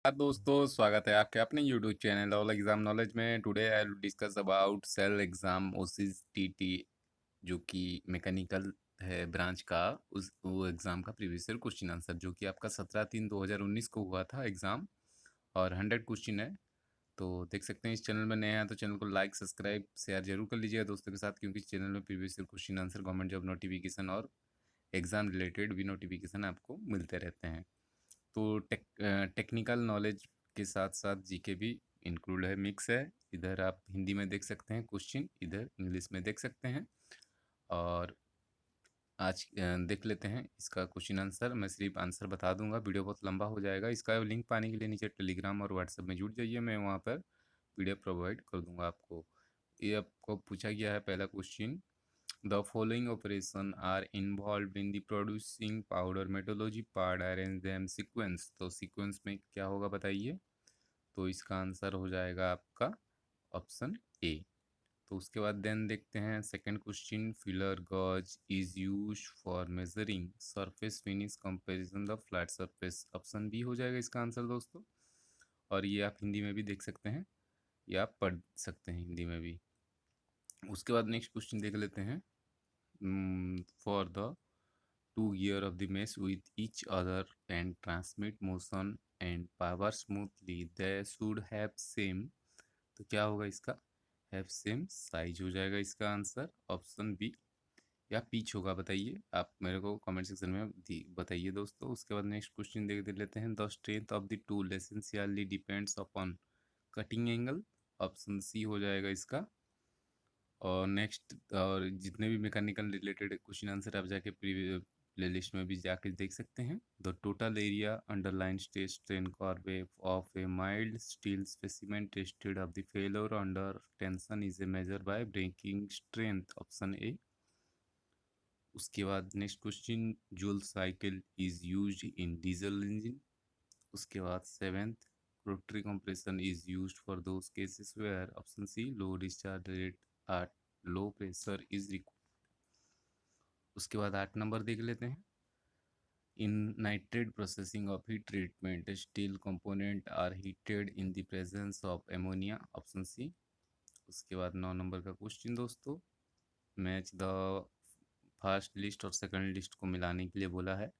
दोस्तों, स्वागत है आपके अपने YouTube channel all exam knowledge में। Today I will discuss about SAIL exam OCTT, जो कि मैकेनिकल है ब्रांच का। वो एग्ज़ाम का प्रीवियस ईयर क्वेश्चन आंसर जो कि आपका 17/3/2019 को हुआ था एग्ज़ाम, और 100 क्वेश्चन है। तो देख सकते हैं, इस चैनल में नए हैं तो चैनल को लाइक सब्सक्राइब शेयर जरूर कर लीजिएगा दोस्तों के साथ, क्योंकि इस चैनल में previous year question answer, government job notification और एग्ज़ाम रिलेटेड भी नोटिफिकेशन आपको मिलते रहते हैं। तो टेक्निकल नॉलेज के साथ साथ जीके भी इंक्लूड है, मिक्स है। इधर आप हिंदी में देख सकते हैं क्वेश्चन, इधर इंग्लिश में देख सकते हैं। और आज देख लेते हैं इसका क्वेश्चन आंसर। मैं सिर्फ आंसर बता दूंगा, वीडियो बहुत लंबा हो जाएगा। इसका लिंक पाने के लिए नीचे टेलीग्राम और व्हाट्सएप में जुड़ जाइए, मैं वहाँ पर पीडीएफ प्रोवाइड कर दूंगा आपको। ये आपको पूछा गया है पहला question, the following operation are involve in the producing powder metallurgy part, arrange them sequence. तो सीक्वेंस में क्या होगा बताइए। तो इसका आंसर हो जाएगा आपका ऑप्शन ए। तो उसके बाद देन देखते हैं second question, feeler gauge is use for measuring surface finish comparison the flat surface. Option B हो जाएगा इसका आंसर दोस्तों। और ये आप हिंदी में भी देख सकते हैं, या आप पढ़ सकते हैं हिंदी में भी। उसके बाद नेक्स्ट क्वेश्चन देख लेते हैं, for the two gear of the mesh with each other and transmit motion and power smoothly, they should have same। तो क्या होगा इसका, have same size हो जाएगा इसका आंसर ऑप्शन बी, या पीच होगा बताइए। आप मेरे को कमेंट सेक्शन में बताइए दोस्तों। उसके बाद नेक्स्ट क्वेश्चन देख लेते हैं, the strength of the tool essentially depends upon cutting angle. Option C हो जाएगा इसका। और नेक्स्ट, और जितने भी मैकेनिकल रिलेटेड क्वेश्चन आंसर आप जाके प्ले लिस्ट में भी जाके देख सकते हैं। The total area underline stress strain curve of a mild steel specimen tested of the failure under tension is a measure by breaking strength. Option A. उसके बाद next question, Joule cycle is use in diesel engine. उसके बाद seventh, rotary compression is use for those cases where. Option C, low discharge rate at low pressure is required. उसके बाद 8 number देख लेते हैं, इन nitrate processing of heat treatment steel component are heated in the presence of ammonia. Option C. उसके बाद 9 number का question दोस्तों, match the first list और सेकंड लिस्ट को मिलाने के लिए बोला है।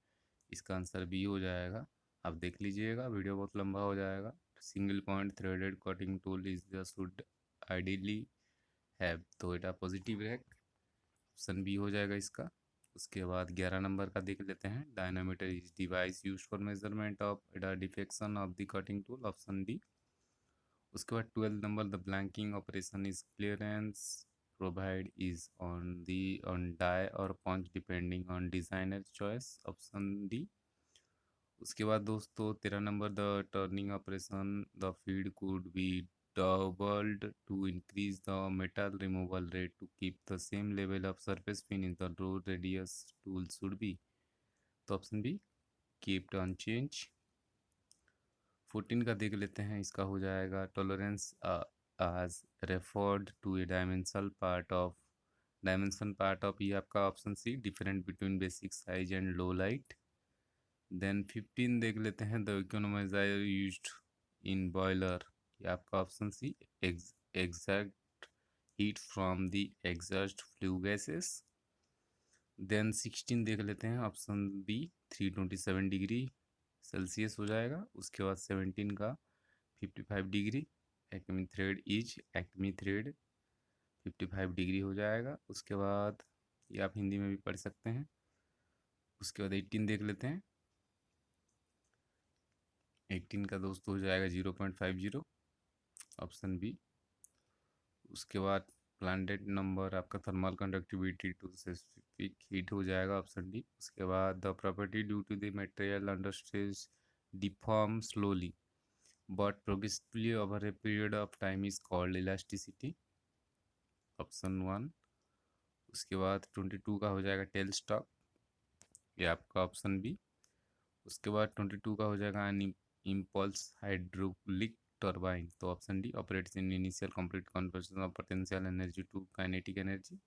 इसका आंसर बी हो जाएगा। आप देख लीजिएगा, वीडियो बहुत लंबा हो जाएगा। Single point threaded cutting tool is the should ideally have, तो एटा पॉजिटिव है, ऑप्शन बी हो जाएगा इसका। उसके बाद 11 नंबर का देख लेते हैं, dynamometer is device use for measurement of deflection of the cutting tool. Option D. उसके बाद 12 number, the blanking operation is clearance provide is on die और punch depending on designer choice. Option D. उसके बाद दोस्तों 13 number, the turning operation the feed could be doubled to increase the metal removal rate to keep the same level of surface finish, the draw radius tool should be। तो option B, kept unchanged। 14 का देख लेते हैं, इसका हो जाएगा tolerance as referred to a dimension part of, ये आपका option C, different between basic size and low light. Then 15 देख लेते हैं, the economiser used in boiler, ये आपका option C, exact heat from the exhaust flue gases. Then 16 देख लेते हैं, ऑप्शन बी, 327 डिग्री सेल्सियस हो जाएगा। उसके बाद 17 का 55 degree, acme thread is acme thread 55 degree हो जाएगा। उसके बाद ये आप हिंदी में भी पढ़ सकते हैं। उसके बाद 18 देख लेते हैं, 18 का दोस्त हो जाएगा 0.50, ऑप्शन बी। उसके बाद प्लांटेड नंबर आपका thermal conductivity to specific heat हो जाएगा, ऑप्शन डी। उसके बाद the property due to the material under stress deform slowly but progressively over a period of time is called elasticity, option 1। उसके बाद 22 का हो जाएगा टेल स्टॉक, ये आपका ऑप्शन बी। उसके बाद 22 का हो जाएगा इम्पल्स हाइड्रोलिक टर्बाइन, तो option D, operates in initial complete conversion of potential energy to kinetic energy.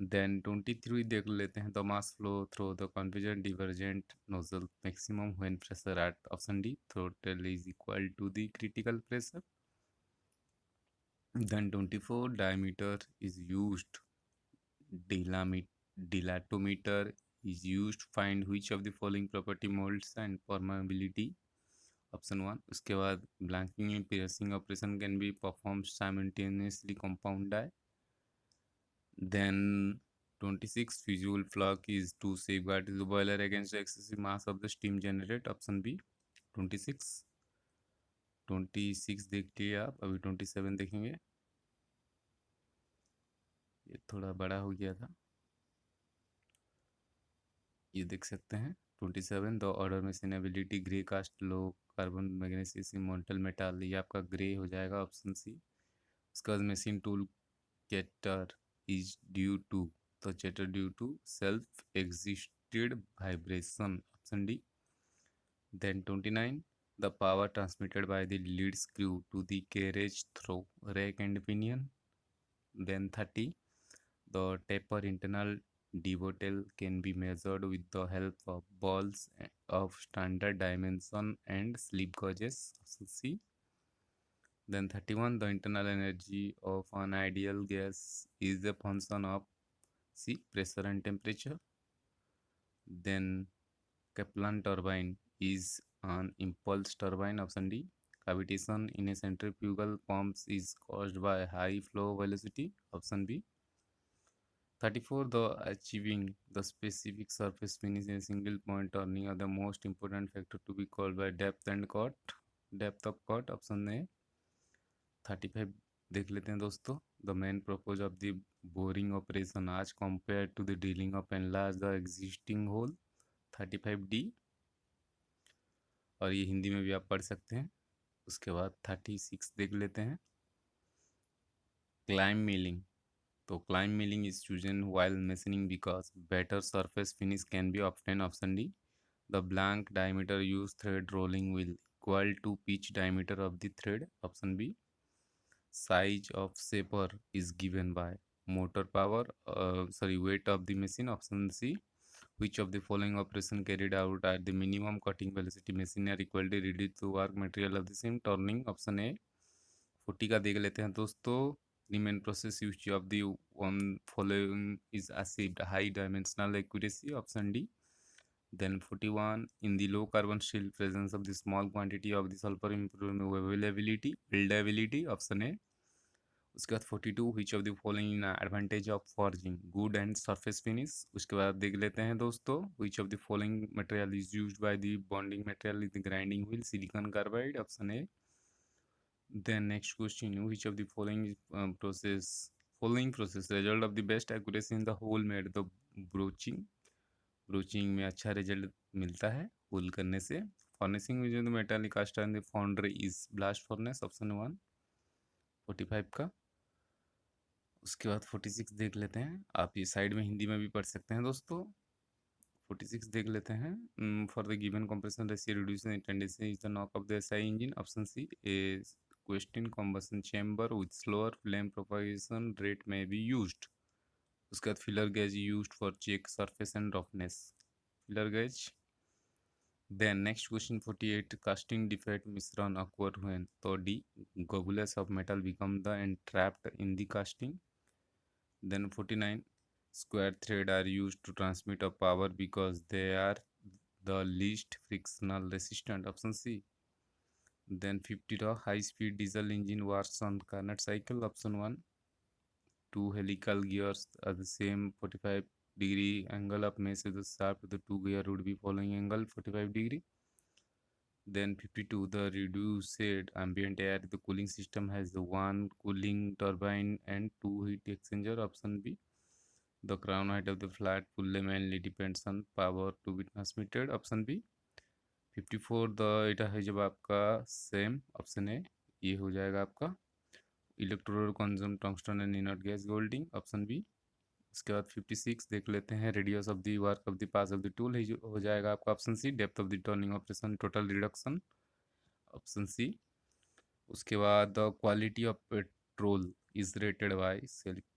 Then 23 देख लेते हैं, the mass flow through the convergent divergent nozzle maximum when pressure at option D throttle is equal to the critical pressure. Then 24 diameter is used. Dilatometer is used to find which of the following property molds and permeability. Option 1. उसके बाद blanking and piercing operation can be performed simultaneously compound die. Then 26 visual flux is to safeguard the boiler against the excessive mass of the steam generated. Option B. 26 देख लिए आप, अभी 27 देखेंगे. ये थोड़ा बड़ा हो गया था, ये देख सकते हैं. 27 the order machinability grey cast low carbon magnesium molten metal, ये आपका ग्रे हो जाएगा ऑप्शन सी. उसके बाद machine tool chatter is due to, तो chatter due to self existed vibration, option D. Then 29 the power transmitted by the lead screw to the carriage through rack and pinion. Then 30 the taper internal dovetail can be measured with the help of balls of standard dimension and slip gauges, C. Then 31 the internal energy of an ideal gas is a function of C. Pressure and temperature. Then Kaplan turbine is an impulse turbine, option D. Cavitation in a centrifugal pump is caused by high flow velocity, option B. 34 the achieving the specific surface finish in a single point turning are the most important factor to be called by depth and cut. Depth of cut, option A. 35 देख लेते हैं दोस्तों. the main purpose of the boring operation as compared to the drilling of enlarge the existing hole, 35D. और ये हिंदी में भी आप पढ़ सकते हैं. उसके बाद 36 देख लेते हैं. क्लाइम मिलिंग, तो climb milling is chosen while machining because better surface finish can be obtained, option D. The blank diameter used thread rolling will equal to pitch diameter of the thread, option B. Size of shaper is given by motor power, weight of the machine, option C. Which of the following operation carried out at the minimum cutting velocity machine are equally ready to work material of the same turning, option A. 40 का देख लेते हैं दोस्तों. The main process used of the one following is achieved high dimensional accuracy, option D. Then 41 in the low carbon steel presence of the small quantity of the sulfur improve buildability, option A. उसके बाद 42 which of the following in advantage of forging good and surface finish. उसके बाद देख लेते हैं दोस्तों. which of the following material is used by the bonding material in the grinding wheel, silicon carbide, option A. Then next question, which of the following process result of the best accuracy in the hole made, the broaching में अच्छा result मिलता है whole करने से. फर्नेसिंग में जो metallic cast in the foundry is blast furnace, option 1 45 का. उसके बाद 46 देख लेते हैं. आप ये साइड में हिंदी में भी पढ़ सकते हैं दोस्तों. 46 देख लेते हैं. For the given compression ratio reducing tendency is the knock of the S I engine, option C. A question combustion chamber with slower flame propagation rate may be used. उसके बाद filler gauge used for check surface and roughness, filler gauge. Then next question 48 casting defect misran occur when, so D. Goggles of metal become the entrapped in the casting. Then 49 square thread are used to transmit a power because they are the least frictional resistant, option C. Then 50 the high speed diesel engine works on Carnot cycle, option 1. Two helical gears are the same 45-degree angle of mesh with the shaft of the two gear would be following angle 45 degree. Then 52 the reduced ambient air the cooling system has the one cooling turbine and two heat exchanger, option B. The crown height of the flat pulley mainly depends on power to be transmitted, option B. 54 the एटा है जब आपका same, option A. ये हो जाएगा आपका electrode consume tungsten and inert gas welding, option B. उसके बाद 56 देख लेते हैं. Radius of the work of the pass of the tool हो जाएगा आपका option C. Depth of the turning operation total reduction, option C. उसके बाद the quality of petrol is rated by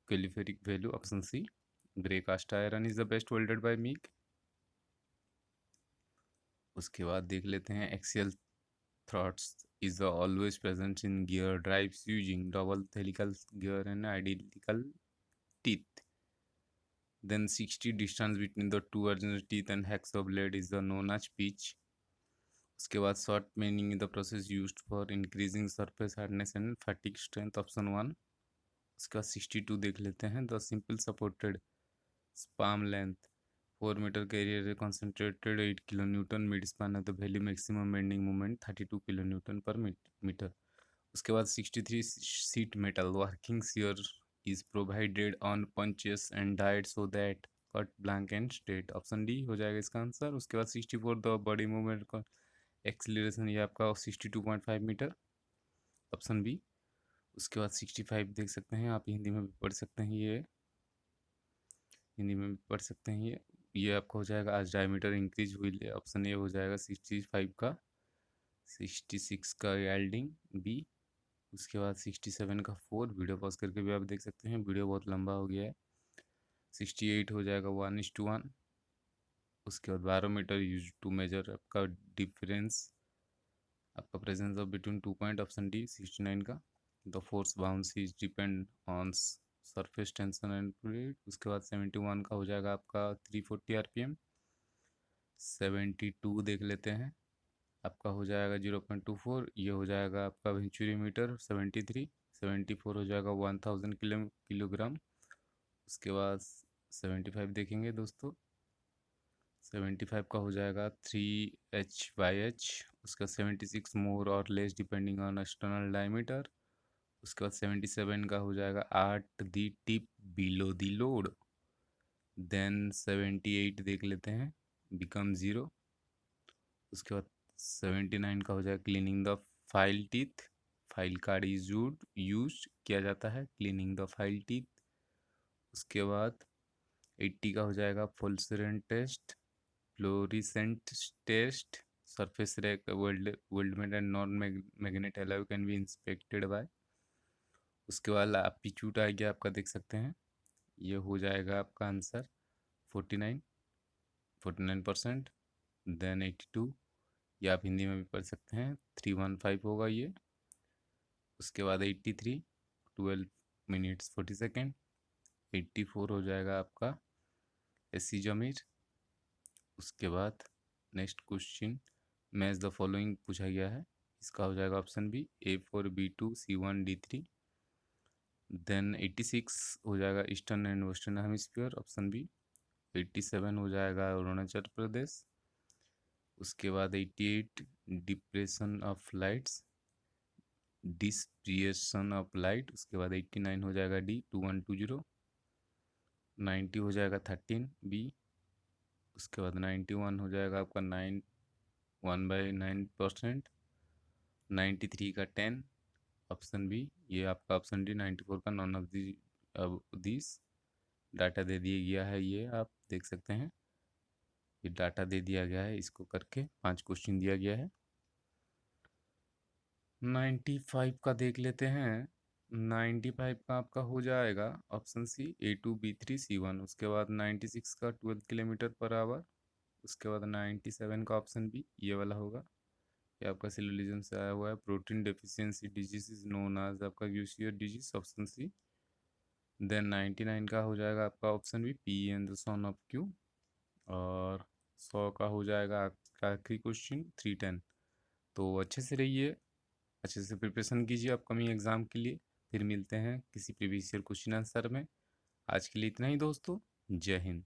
calorific value, option C. Grey cast iron is the best welded by MIG. उसके बाद देख लेते हैं axial थ्रॉट्स is always present in gear drives using double helical gear and identical teeth. Then 60 distance between the two original teeth and hacksaw blade is the known as pitch. उसके बाद short meaning in the process used for increasing surface hardness and fatigue strength option 1. उसके बाद 62 देख लेते हैं the simple supported span length 4 meter carrier concentrated 8 kilonewton mid span of the value maximum bending moment 32 kilonewton per meter. उसके बाद 63 sheet metal working shear is provided on punches and died so that cut blank and straight option D हो जाएगा इसका answer. उसके बाद 64 the body movement का acceleration ये आपका 62.5 मीटर ऑप्शन बी। उसके बाद 65 देख सकते हैं आप हिंदी में भी पढ़ सकते हैं ये हिंदी में भी पढ़ सकते हैं ये आपका हो जाएगा आज डायमीटर इंक्रीज हुई ऑप्शन ए हो जाएगा 65 का। 66 का एल्डिंग बी। उसके बाद 67 का 4 वीडियो पॉज करके भी आप देख सकते हैं वीडियो बहुत लंबा हो गया है। 68 हो जाएगा 1:1। उसके बाद बारोमीटर यूज टू मेजर आपका डिफरेंस आपका presence of between 2 point option D 69 का। The force bounce is depend on surface tension and fluid. उसके बाद 71 का हो जाएगा आपका 340 आरपीएम। 72 देख लेते हैं आपका हो जाएगा 0.24 ये हो जाएगा आपका वेंचुरी मीटर। 74 हो जाएगा 1000 किलोग्राम। उसके बाद 75 देखेंगे दोस्तों 75 का हो जाएगा 3h/h। उसका 76 मोर और less depending on external diameter. उसके बाद 77 का हो जाएगा 8 the tip below the load. Then 78 देख लेते हैं बिकम 0। उसके बाद 79 का हो जाएगा cleaning the file teeth. File card is use किया जाता है क्लीनिंग द फाइल टीथ। उसके बाद 80 का हो जाएगा fluorescent test surface crack weldment and non magnet alloy can be inspected by. उसके बाद एप्टीट्यूड आ गया आपका देख सकते हैं ये हो जाएगा आपका आंसर 49%। देन 82 ये आप हिंदी में भी पढ़ सकते हैं 315 होगा ये। उसके बाद 83 12 मिनट्स 40 सेकेंड। 84 हो जाएगा आपका एसी जमीर। उसके बाद next question match the following पूछा गया है इसका हो जाएगा option B A4 B2 C1 D3। Then 86 हो जाएगा eastern and western hemisphere option B. 87 हो जाएगा अरुणाचल प्रदेश। उसके बाद 88 depression of lights dispersion of light. उसके बाद 89 हो जाएगा डी 2120। 90 हो जाएगा 13 बी। उसके बाद 91 हो जाएगा आपका 1/9%। 93 का 10 ऑप्शन बी ये आपका ऑप्शन डी। 94 का नॉन ऑफ दिस डाटा दे दिया गया है ये आप देख सकते हैं ये डाटा दे दिया गया है इसको करके 5 क्वेश्चन दिया गया है। 95 का देख लेते हैं 95 का आपका हो जाएगा ऑप्शन सी A2 B3 C1। उसके बाद 96 का 12 किलोमीटर पर आवर। उसके बाद 97 का ऑप्शन बी ये वाला होगा ये आपका सिलोलिज्म से आया हुआ है protein deficiency disease is known as आपका यूशियर डिजीज ऑप्शन सी। देन 99 का हो जाएगा आपका option B P N the sum of Q. और 100 का हो जाएगा आपका आखिरी क्वेश्चन 310। तो अच्छे से रहिए अच्छे से प्रिपरेशन कीजिए अपकमिंग एग्जाम के लिए। फिर मिलते हैं किसी प्रीवियस ईयर क्वेश्चन आंसर में। आज के लिए इतना ही दोस्तों जय हिंद।